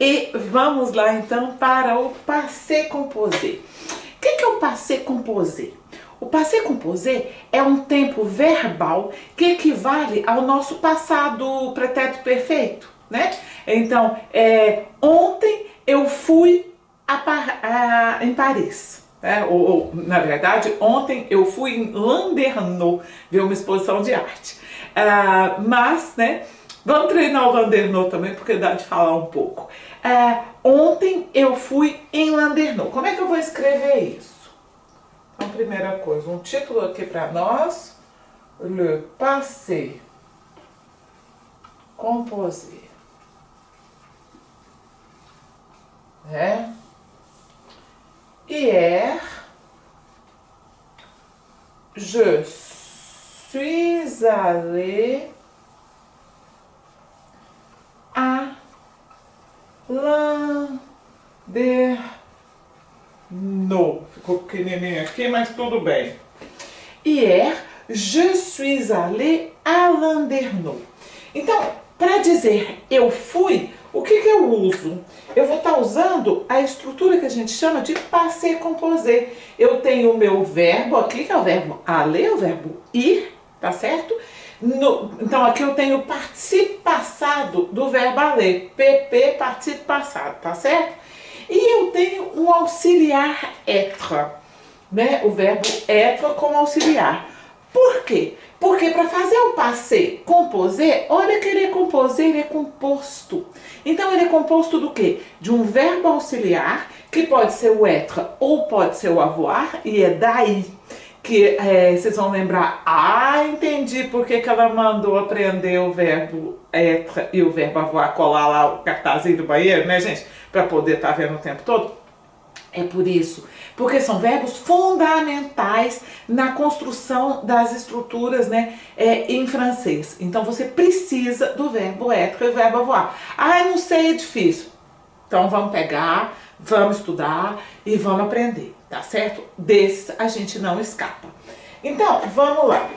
E vamos lá então para o passé composé. O que é o passé composé? O passé composé é um tempo verbal que equivale ao nosso passado pretérito perfeito, né? Então, ontem eu fui em Paris. Na verdade, ontem eu fui em Landerneau ver uma exposição de arte. Mas, né, vamos treinar o Landerneau também, porque dá de falar um pouco. Ontem eu fui em Landerneau. Como é que eu vou escrever isso? Então, primeira coisa, um título aqui para nós. Le passé composé. Hier, je suis allé à Landerneau. Ficou pequenininho aqui, mas tudo bem. Hier, je suis allé à Landerneau. Então, para dizer eu fui, o que eu uso? Eu vou estar usando a estrutura que a gente chama de passé composé. Eu tenho o meu verbo aqui, que é o verbo aller, o verbo ir, tá certo? Então aqui eu tenho o participe passado do verbo aller, PP, participe passado, tá certo? E eu tenho um auxiliar être, né? O verbo être como auxiliar. Por quê? Porque para fazer o passé composé, olha que ele é composé, ele é composto. Então ele é composto do quê? De um verbo auxiliar, que pode ser o être ou pode ser o avoir, e é daí que vocês vão lembrar, entendi por que ela mandou aprender o verbo être e o verbo avoir, colar lá o cartazinho do banheiro, né, gente? Para poder estar vendo o tempo todo. É por isso, porque são verbos fundamentais na construção das estruturas, né, em francês. Então você precisa do verbo être e o verbo avoir. Não sei, é difícil. Então vamos pegar, vamos estudar e vamos aprender, tá certo? Desses a gente não escapa. Então, vamos lá.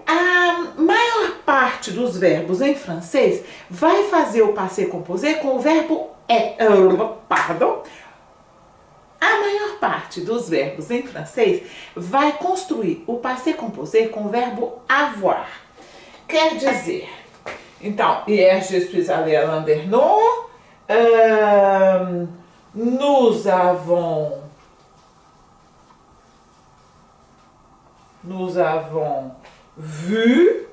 A maior parte dos verbos em francês vai fazer o passé composé com o verbo A maior parte dos verbos em francês vai construir o passé composé com o verbo avoir. Quer dizer, então, hier je suis allé à Landerneau, nous avons vu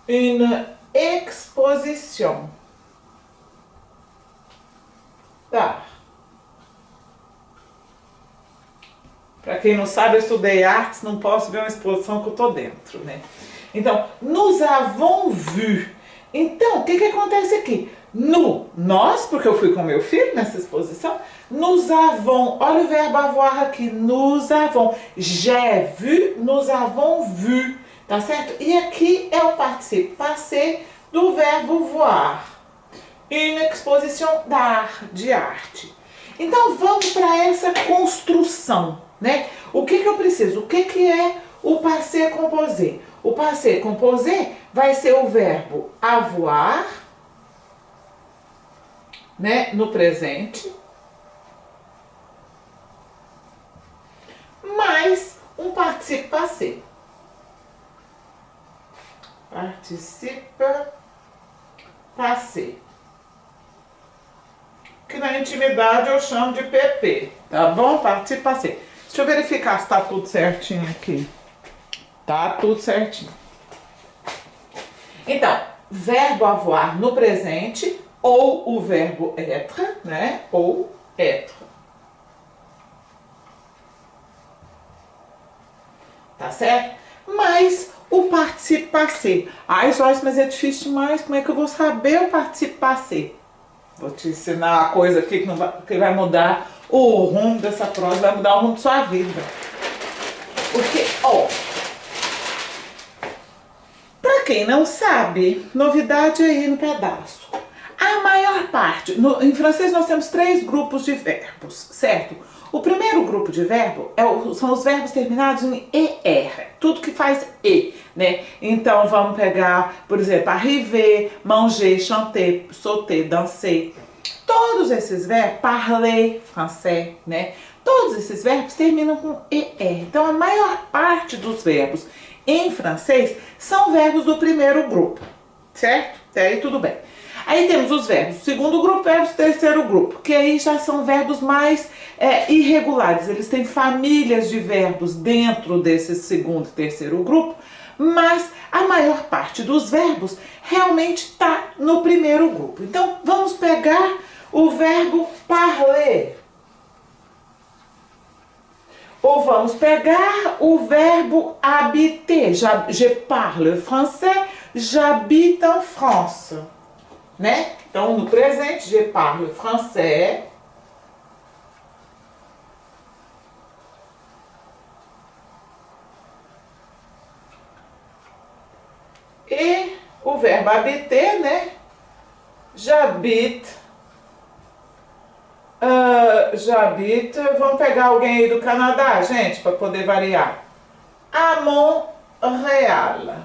une exposition d'art. Para quem não sabe, eu estudei artes, não posso ver uma exposição que eu tô dentro, né? Então, nous avons vu. Então, o que acontece aqui? Nós, porque eu fui com meu filho nessa exposição, nous avons, olha o verbo avoir aqui, nous avons, j'ai vu, nous avons vu, tá certo? E aqui é o participe passé do verbo voir, une exposition d'art, de arte. Então vamos para essa construção, né? O que eu preciso? O que é o passé composé? O passé composé vai ser o verbo avoir, né, no presente, mais um participe passé. Participe passé. Que na intimidade eu chamo de PP, tá bom? Participe passé. Deixa eu verificar se tá tudo certinho aqui. Tá tudo certinho. Então, verbo avoir no presente, ou o verbo être, né? Ou être. Tá certo? Mas o participe passé. Joyce, mas é difícil demais. Como é que eu vou saber o participe passé? Vou te ensinar uma coisa aqui que vai mudar o rumo dessa prova, vai mudar o rumo de sua vida. Porque, para quem não sabe, novidade aí no pedaço. A maior parte, em francês nós temos 3 grupos de verbos, certo? O primeiro grupo de verbo são os verbos terminados em ER, tudo que faz E, né? Então vamos pegar, por exemplo, arriver, manger, chanter, sauter, danser. Todos esses verbos, parler, français, né? Todos esses verbos terminam com ER. Então a maior parte dos verbos em francês são verbos do primeiro grupo, certo? Até aí tudo bem. Aí temos os verbos do segundo grupo, verbos do terceiro grupo, que aí já são verbos mais irregulares. Eles têm famílias de verbos dentro desse segundo e terceiro grupo, mas a maior parte dos verbos realmente está no primeiro grupo. Então vamos pegar o verbo parler. Ou vamos pegar o verbo habiter. Je parle français, j'habite en France. Né? Então, no presente, je parle français. E o verbo habiter, né? J'habite. Vamos pegar alguém aí do Canadá, gente, para poder variar. À Montréal.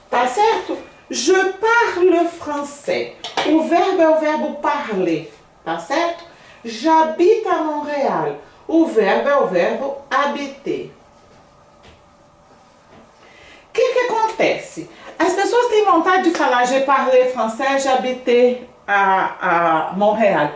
Tá certo? Je parle français. O verbo é o verbo parler, tá certo? J'habite à Montréal. O verbo é o verbo habiter. O que acontece? As pessoas têm vontade de falar je parle français, j'habite à Montréal.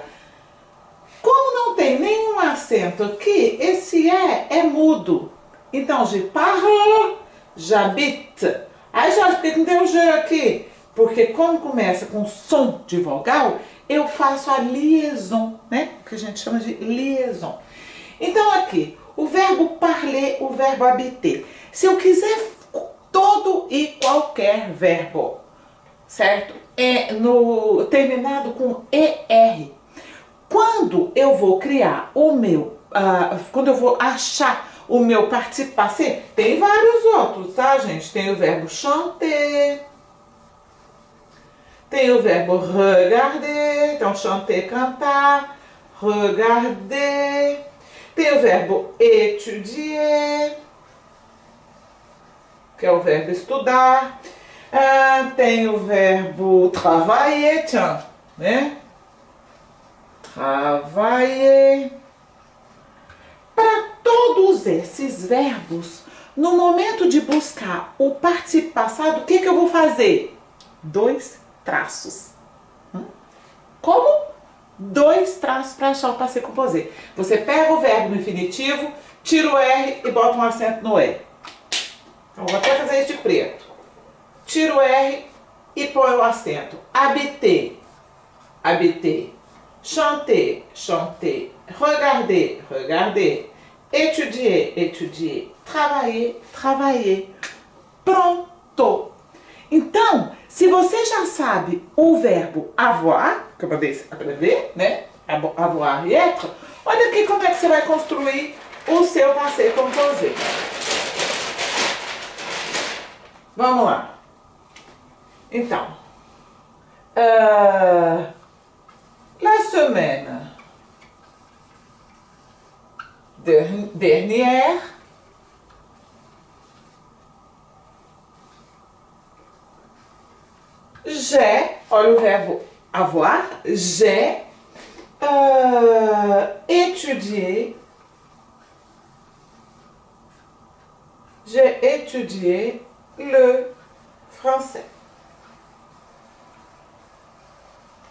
Como não tem nenhum acento aqui, esse é mudo. Então, je parle, j'habite. Aí, Jorge, por que não tem o G aqui? Porque como começa com som de vogal, eu faço a liaison, né? Que a gente chama de liaison. Então aqui, o verbo parler, o verbo habiter. Se eu quiser todo e qualquer verbo, certo? Terminado com ER. Quando eu vou criar o meu, quando eu vou achar o meu participe passé, tem vários outros, tá, gente? Tem o verbo chanter, tem o verbo regarder, então chanter, cantar, regarder. Tem o verbo étudier, que é o verbo estudar. Tem o verbo travailler, tiens, né? Travailler. Para todos esses verbos, no momento de buscar o participe passado, o que eu vou fazer? 2 traços. Como? 2 traços para achar o passé composé. Você pega o verbo no infinitivo, tira o R e bota um acento no E. Então, vou até fazer isso de preto. Tira o R e põe o acento. Habiter, habiter. Chanter, chanter. Regarder, regarder. Étudier, étudier. Travailler, travailler. Pronto! Então, se você já sabe o verbo avoir, que eu mandei escrever, né? Avoir e être, olha aqui como é que você vai construir o seu passé composé. Vamos lá. Então, la semaine dernière, j'ai, olha o verbo avoir, j'ai étudié le français.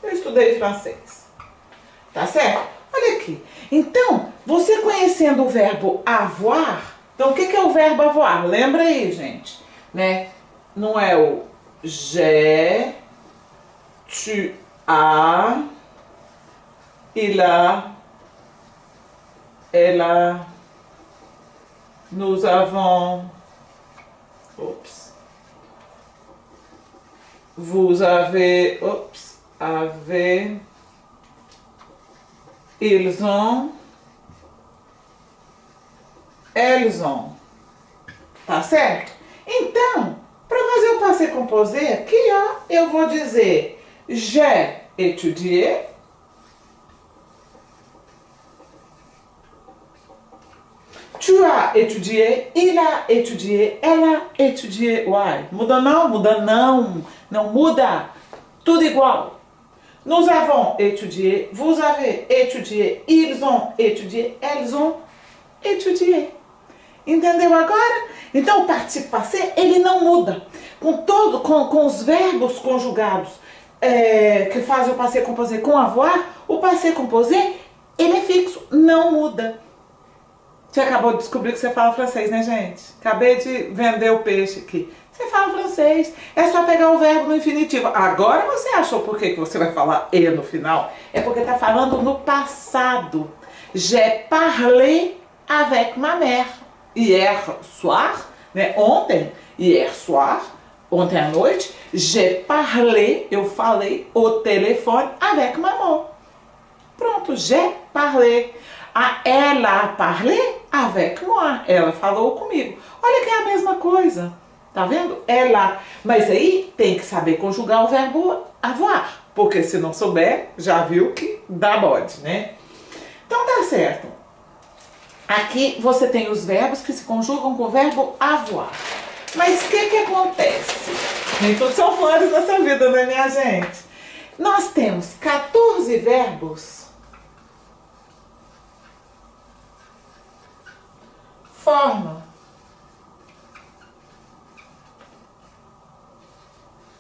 Eu estudei francês. Tá certo? Olha aqui. Então, você conhecendo o verbo avoir, então o que é o verbo avoir? Lembra aí, gente, né? Não é o j'ai, tu as, il a, ela, nous avons, oups, vous avez, oups, avez, ils ont, elles ont. Tá certo? Então, para fazer o passé composé aqui, ó, eu vou dizer j'ai étudié, Tu as étudié, il a étudié, ela a étudié. Uai, muda não, muda não. Não muda. Tudo igual. Nous avons étudié, vous avez étudié, ils ont étudié, elles ont étudié. Entendeu agora? Então o participe passé, ele não muda. Com os verbos conjugados que fazem o passé composé com avoir, o passé composé, ele é fixo, não muda. Você acabou de descobrir que você fala francês, né, gente? Acabei de vender o peixe aqui. Você fala francês, é só pegar o verbo no infinitivo. Agora você achou por que você vai falar e no final? É porque tá falando no passado. J'ai parlé avec ma mère. Hier soir, né? Ontem, hier soir, ontem à noite, j'ai parlé, eu falei au telefone avec maman. Pronto, j'ai parlé. Ela a parlé avec moi. Ela falou comigo. Olha que é a mesma coisa. Tá vendo? Ela. Mas aí tem que saber conjugar o verbo avoir. Porque se não souber, já viu que dá bode, né? Então tá certo. Aqui você tem os verbos que se conjugam com o verbo avoir. Mas o que acontece? Nem tudo são flores nessa vida, né, minha gente? Nós temos 14 verbos. Forma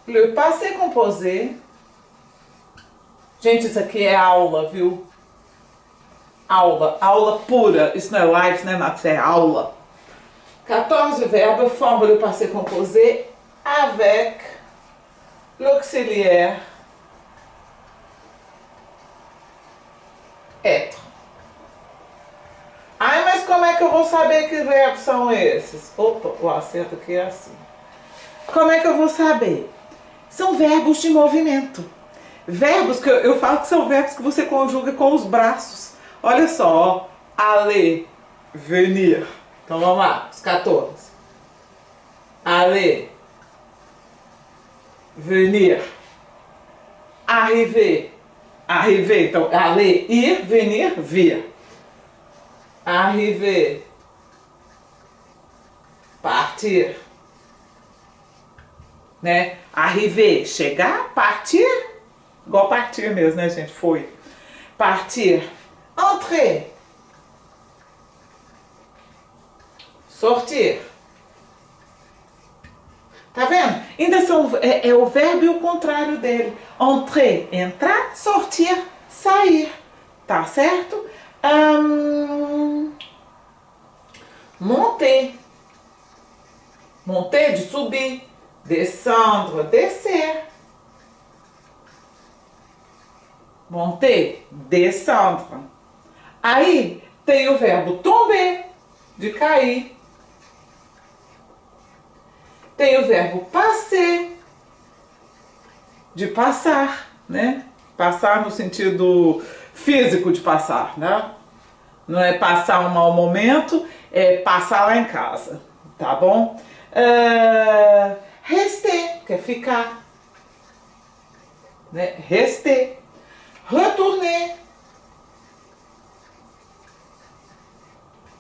le passé composé. Gente, isso aqui é aula, viu? Aula pura. Isso não é live, isso não é nada, isso é aula. 14 verbos formam le passé composé avec l'auxiliaire être. Ai, mas como é que eu vou saber que verbos são esses? Opa, o acerto aqui é assim. Como é que eu vou saber? São verbos de movimento. Verbos que eu falo que são verbos que você conjuga com os braços. Olha só, ó. Aller, venir. Então vamos lá, os 14. Aller, venir. Arriver, arriver. Então, aller, ir, venir, vir. Arriver, partir, né? Arriver, chegar, partir, igual partir mesmo, né, gente? Foi. Partir, entrer, sortir. Tá vendo? Ainda são, é o verbo e o contrário dele. Entrer, entrar, sortir, sair. Tá certo? Monter. Monter de subir. Descendre, descer. Monter, descendre. Aí tem o verbo tomber, de cair. Tem o verbo passer, de passar, né? Passar no sentido físico de passar, né? Não é passar um mau momento, é passar lá em casa, tá bom? Rester, que é ficar, né? Rester. Retourner,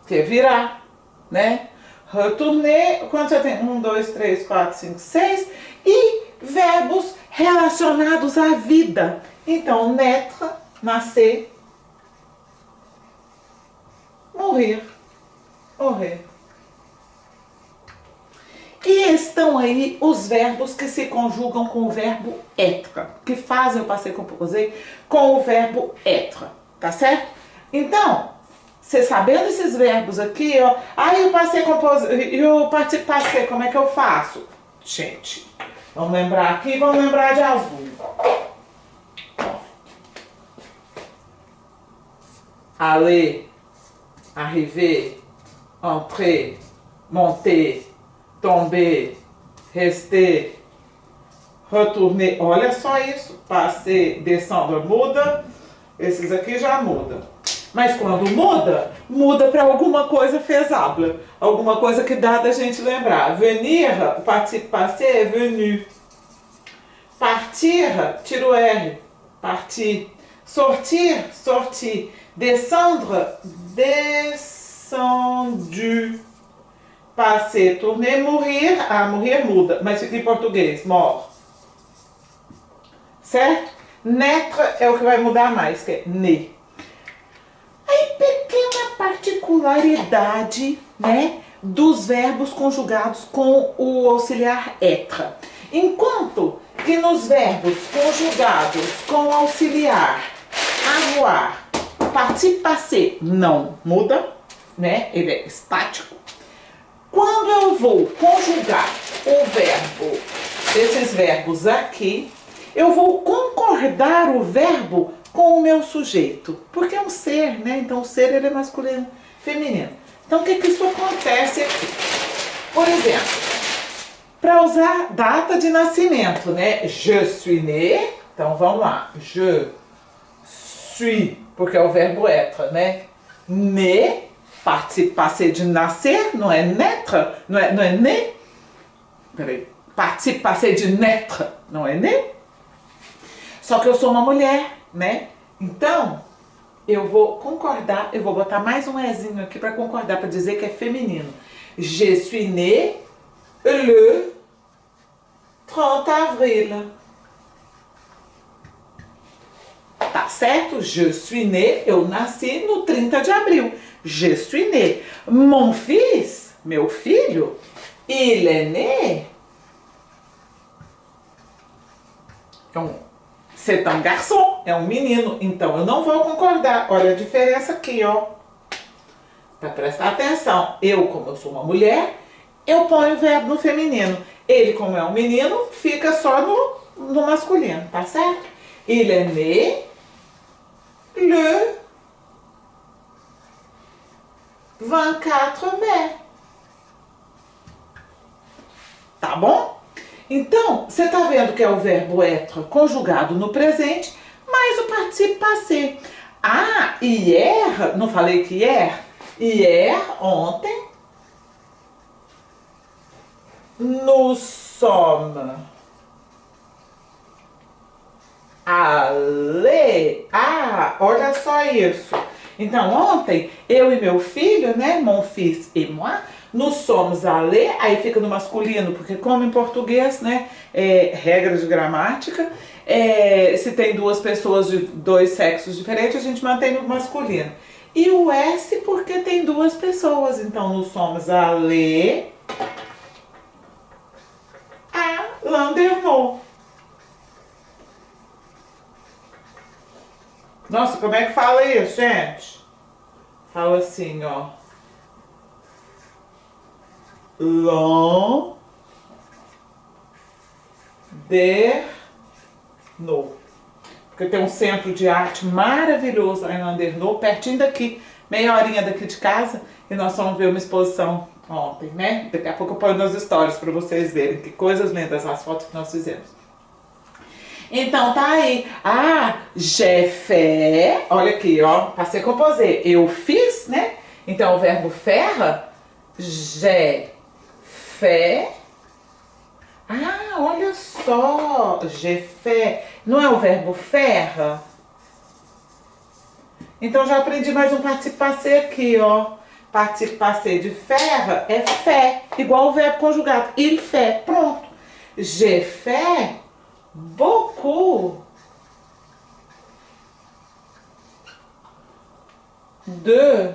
que é virar, né? Retourner, quando você tem 1, 2, 3, 4, 5, 6, e verbos relacionados à vida. Então, naître, nascer, morrer, morrer. E estão aí os verbos que se conjugam com o verbo être, que fazem o passé composé com o verbo être, tá certo? Então, você sabendo esses verbos aqui, ó, aí o passé composé e o participe passé, como é que eu faço? Gente, vamos lembrar aqui, vamos lembrar de azul. Aller, arriver, entrer, monter, tomber, rester, retourner. Olha só isso. Passer, descendre, muda. Esses aqui já mudam. Mas quando muda, muda para alguma coisa faisable. Alguma coisa que dá da gente lembrar. Venir, o participe passé é venu. Partir, tira o R. Partir. Sortir, sortir. Descendre, descendre. descendu. Passé, tourner, mourir. Ah, mourir muda, mas fica em português, mort. Certo? Naître é o que vai mudar mais, que é né. Aí, pequena particularidade, né, dos verbos conjugados com o auxiliar être. Enquanto que nos verbos conjugados com o auxiliar avoir, participe passé não muda, né, ele é estático. Quando eu vou conjugar o verbo, esses verbos aqui, eu vou concordar o verbo com o meu sujeito, porque é um ser, né? Então o ser ele é masculino, feminino. Então o que isso acontece aqui? Por exemplo, para usar data de nascimento, né? Je suis né. Então vamos lá. Je suis, porque é o verbo être, né? Né, participe passé de nascer, não é naître, não é né? Peraí. Participe passé de naître, não é né? Só que eu sou uma mulher, né? Então, eu vou concordar, eu vou botar mais um ezinho aqui para concordar, para dizer que é feminino. Je suis né le 30 avril. Tá certo? Je suis né, eu nasci no 30 de abril. Je suis né. Mon fils, meu filho, il est né. C'est un garçon, é um menino. Então eu não vou concordar. Olha a diferença aqui, ó. Para prestar atenção. Eu, como eu sou uma mulher, eu ponho o verbo no feminino. Ele, como é um menino, fica só no masculino, tá certo? Il est né le 24 mai. Tá bom? Então, você está vendo que é o verbo être conjugado no presente, mais o participe passé. Ah, hier, não falei que hier? Hier, ontem, nous sommes allés. Ah, olha só isso. Então, ontem, eu e meu filho, né, mon fils et moi, nous sommes allés, aí fica no masculino, porque como em português, né, regra de gramática, se tem duas pessoas de dois sexos diferentes, a gente mantém no masculino. E o S porque tem duas pessoas, então nous sommes allés à Landerneau. Nossa, como é que fala isso, gente? Fala assim, ó. Landerneau. Porque tem um centro de arte maravilhoso lá em Landerneau, pertinho daqui, meia horinha daqui de casa, e nós fomos ver uma exposição ontem, né? Daqui a pouco eu ponho nas histórias para vocês verem que coisas lindas as fotos que nós fizemos. Então tá aí. Ah, j'ai fait. Olha aqui, ó. Passei composé. Eu fiz, né? Então o verbo faire. J'ai fait. Ah, olha só. J'ai fait. Não é o verbo faire? Então já aprendi mais um participe passé aqui, ó. Participe passé de faire é fait. Igual o verbo conjugado. Il fait. Pronto. J'ai fait beaucoup de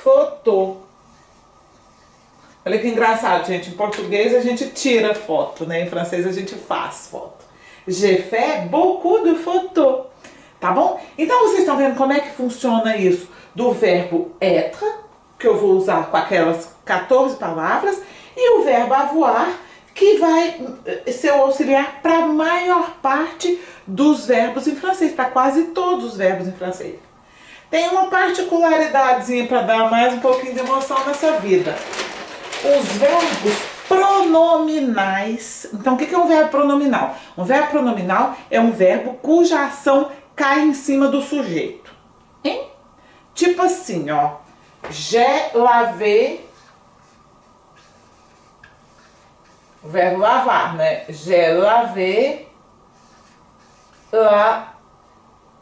photos. Olha que engraçado, gente. Em português a gente tira foto, né? Em francês a gente faz foto. J'ai fait beaucoup de photos. Tá bom? Então vocês estão vendo como é que funciona isso do verbo être, que eu vou usar com aquelas 14 palavras, e o verbo avoir, que vai ser o auxiliar para a maior parte dos verbos em francês, para quase todos os verbos em francês. Tem uma particularidadezinha para dar mais um pouquinho de emoção nessa vida. Os verbos pronominais. Então, o que é um verbo pronominal? Um verbo pronominal é um verbo cuja ação cai em cima do sujeito. Hein? Tipo assim, ó. J'ai lavé. O verbo lavar, né? J'ai lavé la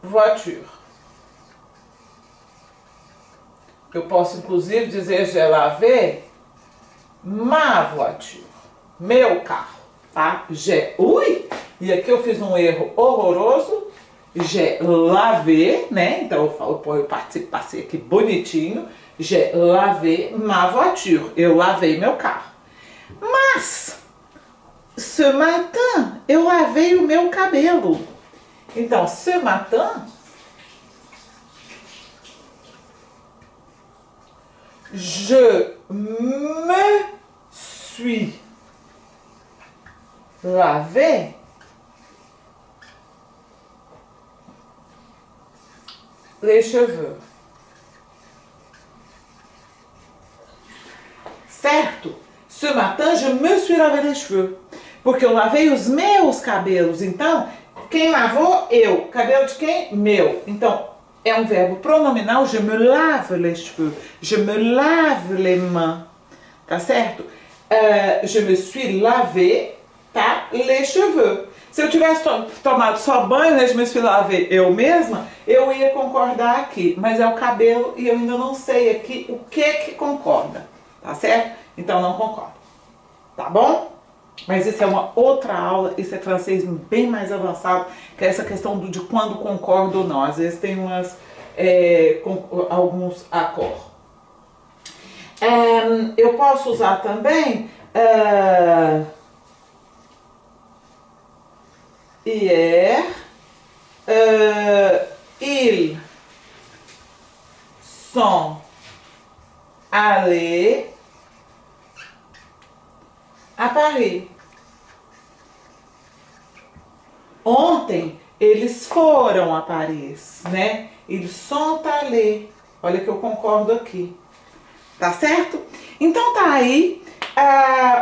voiture. Eu posso, inclusive, dizer j'ai lavé ma voiture. Meu carro, tá? Ui! E aqui eu fiz um erro horroroso. J'ai lavé, né? Então eu passei aqui bonitinho. J'ai lavé ma voiture. Eu lavei meu carro. Mas, ce matin, eu lavei o meu cabelo. Então, ce matin, je me suis lavé les cheveux. Certo? Ce matin, je me suis lavé les cheveux. Porque eu lavei os meus cabelos. Então, quem lavou? Eu. Cabelo de quem? Meu. Então, é um verbo pronominal. Je me lave les cheveux. Je me lave les mains. Tá certo? Je me suis lavé, tá? Les cheveux. Se eu tivesse tomado só banho, né, je me suis lavé eu mesma, eu ia concordar aqui. Mas é o cabelo e eu ainda não sei aqui o que concorda. Tá certo? Então não concordo. Tá bom? Mas isso é uma outra aula, isso é francês bem mais avançado, que é essa questão de quando concordo ou não. Às vezes tem alguns acordos. Eu posso usar também hier, ils sont allés a Paris. Ontem eles foram a Paris, né? Ils sont allés. Olha que eu concordo aqui. Tá certo? Então tá aí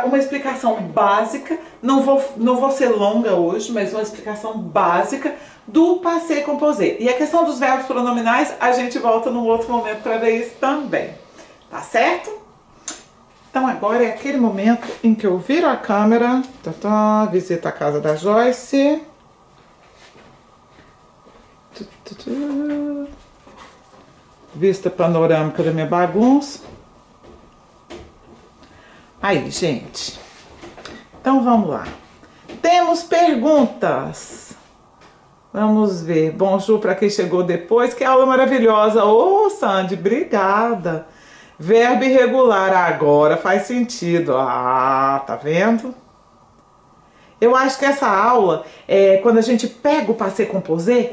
uma explicação básica. Não vou ser longa hoje, mas uma explicação básica do passé composé. E a questão dos verbos pronominais, a gente volta num outro momento para ver isso também. Tá certo? Então agora é aquele momento em que eu viro a câmera, visita a casa da Joyce. Vista panorâmica da minha bagunça. Aí, gente. Então vamos lá. Temos perguntas. Vamos ver. Bonjour para quem chegou depois. Que aula maravilhosa. Ô, Sandy, obrigada. Verbo irregular, agora faz sentido. Ah, tá vendo? Eu acho que essa aula, quando a gente pega o passé composé,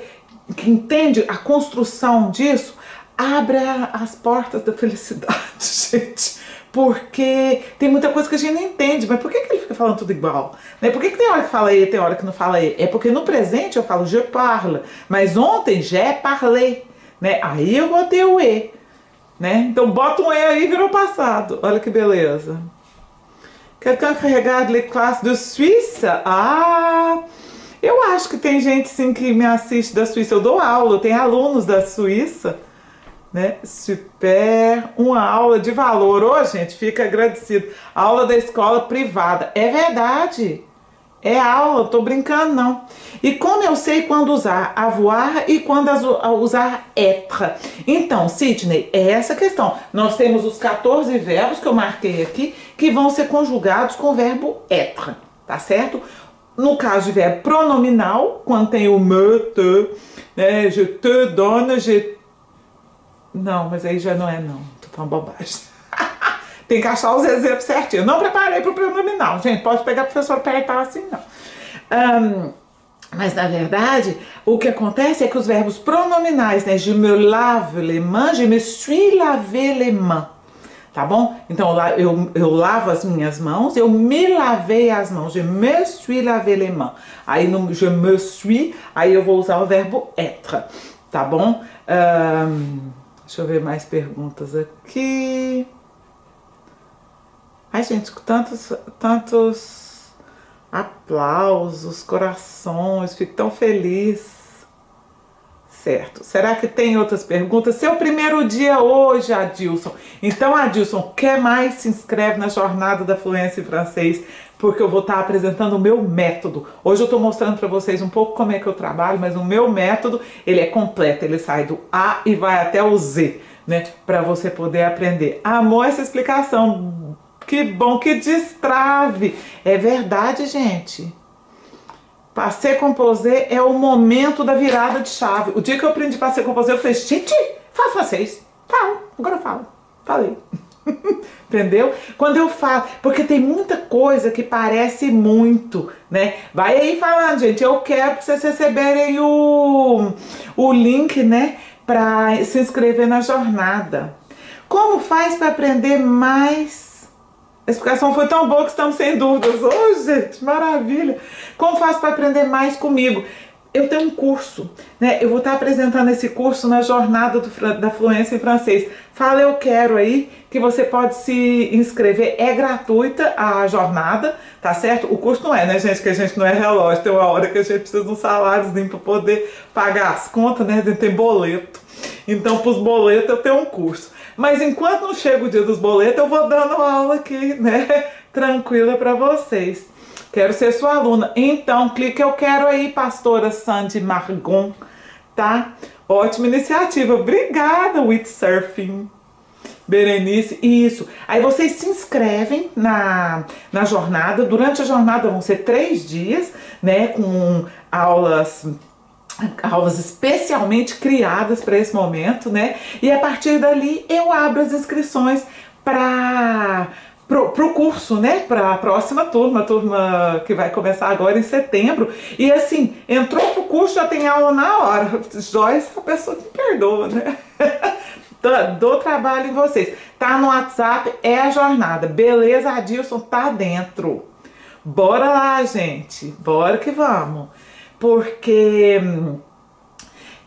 que entende a construção disso, abre as portas da felicidade, gente. Porque tem muita coisa que a gente não entende. Mas por que ele fica falando tudo igual? Né? Por que tem hora que fala e, tem hora que não fala e? É porque no presente eu falo je parle, mas ontem j'ai parlé, né? Aí eu botei o e. Né? Então bota um E aí e virou passado. Olha que beleza. Quelqu'un qui regarde les classes de Suisse? Ah, eu acho que tem gente sim que me assiste da Suíça. Eu dou aula, eu tenho alunos da Suíça. Né? Super, uma aula de valor. Ô, gente, fica agradecido. Aula da escola privada. É verdade. É aula, tô brincando não. E como eu sei quando usar avoir e quando usar être? Então, Sidney, é essa questão. Nós temos os 14 verbos que eu marquei aqui que vão ser conjugados com o verbo être, tá certo? No caso de verbo pronominal, quando tem o me, te, né, je te donne, je... Não, mas aí já não é não, tô falando bobagem. Tem que achar os exemplos certinho. Eu não preparei para o pronominal, gente. Pode pegar a professora para e assim, não. Mas, na verdade, o que acontece é que os verbos pronominais, né? Je me lave les mains, je me suis lavé les mains. Tá bom? Então, eu lavo as minhas mãos, eu me lavei as mãos. Je me suis lavé les mains. Aí, no je me suis, aí eu vou usar o verbo être. Tá bom? Deixa eu ver mais perguntas aqui. Ai, gente, tantos aplausos, corações, fico tão feliz. Certo. Será que tem outras perguntas? Seu primeiro dia hoje, Adilson. Então, Adilson, quer mais? Se inscreve na Jornada da Fluência em Francês, porque eu vou estar apresentando o meu método. Hoje eu estou mostrando para vocês um pouco como é que eu trabalho, mas o meu método, ele é completo. Ele sai do A e vai até o Z. né? Para você poder aprender. Amor, essa explicação. Que bom, que destrave. É verdade, gente. Passé composé é o momento da virada de chave. O dia que eu aprendi passé composé, eu falei, gente, fala francês. Fala, agora eu falo. Falei. Entendeu? Quando eu falo, porque tem muita coisa que parece muito, né? Vai aí falando, gente, eu quero que vocês receberem o link, né? Para se inscrever na jornada. Como faz para aprender mais? A explicação foi tão boa que estamos sem dúvidas. Oh, gente, maravilha! Como faço para aprender mais comigo? Eu tenho um curso, né? Eu vou estar apresentando esse curso na jornada da fluência em francês. Fala eu quero aí, que você pode se inscrever. É gratuita a jornada, tá certo? O curso não é, né, gente? Que a gente não é relógio. Tem uma hora que a gente precisa de um saláriozinho para poder pagar as contas, né? Tem boleto. Então, para os boletos, eu tenho um curso. Mas enquanto não chega o dia dos boletos, eu vou dando aula aqui, né? Tranquila para vocês. Quero ser sua aluna. Então, clique eu quero aí, pastora Sandy Margon, tá? Ótima iniciativa. Obrigada, Windsurfing. Berenice, isso. Aí vocês se inscrevem na jornada. Durante a jornada vão ser 3 dias, né? Com aulas especialmente criadas para esse momento, né? E a partir dali eu abro as inscrições para pro curso, né? Para a próxima turma, a turma que vai começar agora em setembro. E assim, entrou pro curso, já tem aula na hora. Joyce, a pessoa que perdoa, né? Dou trabalho em vocês. Tá no WhatsApp, é a jornada. Beleza, Adilson, tá dentro. Bora lá, gente. Bora que vamos. Porque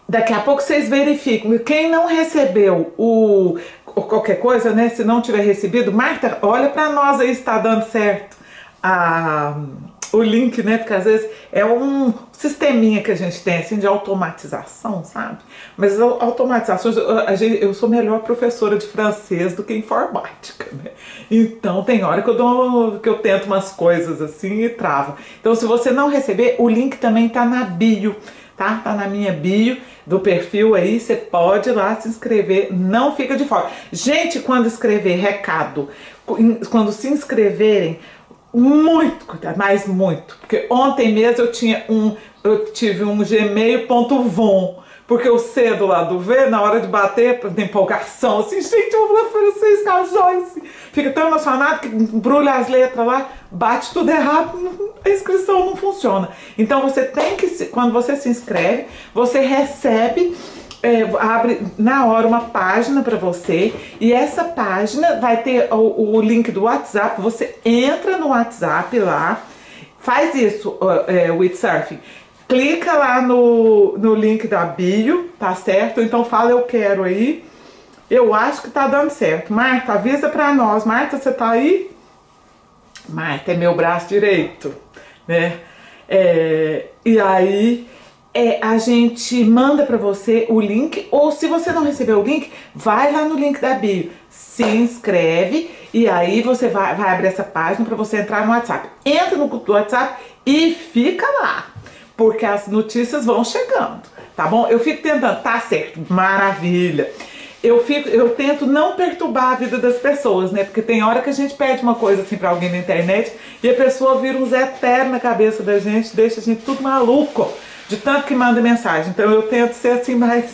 daqui a pouco vocês verificam. Quem não recebeu qualquer coisa, né? Se não tiver recebido, Marta, olha para nós aí se está dando certo o link, né? Porque às vezes é um sisteminha que a gente tem assim de automatização, sabe? Mas automatizações, eu sou melhor professora de francês do que informática, né? Então tem hora que eu tento umas coisas assim e trava. Então se você não receber, o link também tá na bio, tá? Tá na minha bio do perfil aí, você pode ir lá se inscrever, não fica de fora. Gente, quando escrever recado, quando se inscreverem, muito cuidado, mas muito, porque ontem mesmo eu tive um gmail.com, porque o C do lado do V, na hora de bater, de empolgação, assim, gente, eu vou falar francês com a Joyce, fica tão emocionado que embrulha as letras lá, bate tudo errado, a inscrição não funciona. Então você tem que, quando você se inscreve, você recebe, abre na hora uma página para você, e essa página vai ter o link do WhatsApp. Você entra no WhatsApp lá, faz isso, Windsurfing, clica lá no link da bio, tá certo? Então fala eu quero aí. Eu acho que tá dando certo. Marta, avisa pra nós. Marta, você tá aí? Marta é meu braço direito, né? E aí a gente manda pra você o link, ou se você não recebeu o link, vai lá no link da bio, se inscreve, e aí você vai abrir essa página pra você entrar no WhatsApp. Entra no grupo do WhatsApp e fica lá, porque as notícias vão chegando, tá bom? Eu fico tentando, tá certo, maravilha. Eu tento não perturbar a vida das pessoas, né? Porque tem hora que a gente pede uma coisa assim pra alguém na internet e a pessoa vira um Zé Terno na cabeça da gente, deixa a gente tudo maluco, de tanto que manda mensagem. Então eu tento ser assim mais,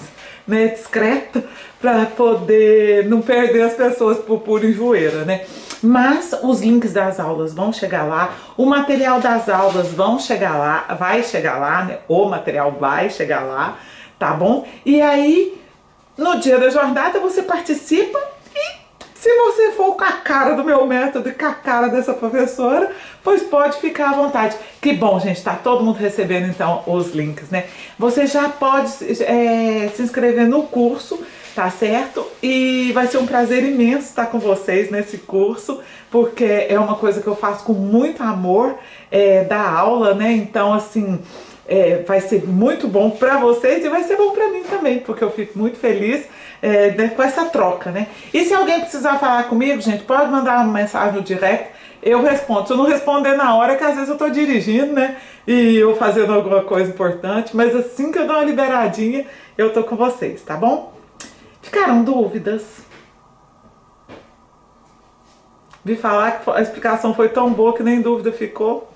né, discreta, pra poder não perder as pessoas por pura enjoeira, né? Mas os links das aulas vão chegar lá, o material das aulas vai chegar lá, né? O material vai chegar lá, tá bom? E aí, no dia da jornada, você participa e se você for com a cara do meu método e com a cara dessa professora, pois pode ficar à vontade. Que bom, gente, tá todo mundo recebendo então os links, né? Você já pode se inscrever no curso, tá certo? E vai ser um prazer imenso estar com vocês nesse curso, porque é uma coisa que eu faço com muito amor, da aula, né? Então, assim, vai ser muito bom pra vocês e vai ser bom pra mim também, porque eu fico muito feliz com essa troca, né? E se alguém precisar falar comigo, gente, pode mandar uma mensagem no direct, eu respondo. Se eu não responder na hora, que às vezes eu tô dirigindo, né? E eu fazendo alguma coisa importante, mas assim que eu dou uma liberadinha, eu tô com vocês, tá bom? Ficaram dúvidas? Vi falar que a explicação foi tão boa que nem dúvida ficou.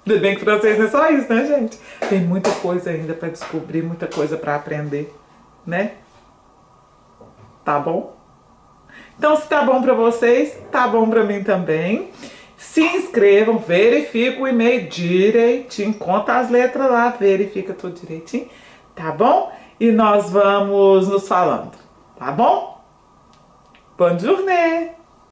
Ainda bem que francês não é só isso, né, gente? Tem muita coisa ainda para descobrir, muita coisa para aprender, né? Tá bom? Então, se tá bom para vocês, tá bom para mim também. Se inscrevam, verifica o e-mail direitinho, conta as letras lá, verifica tudo direitinho, tá bom? E nós vamos nos falando, tá bom? Bonne journée!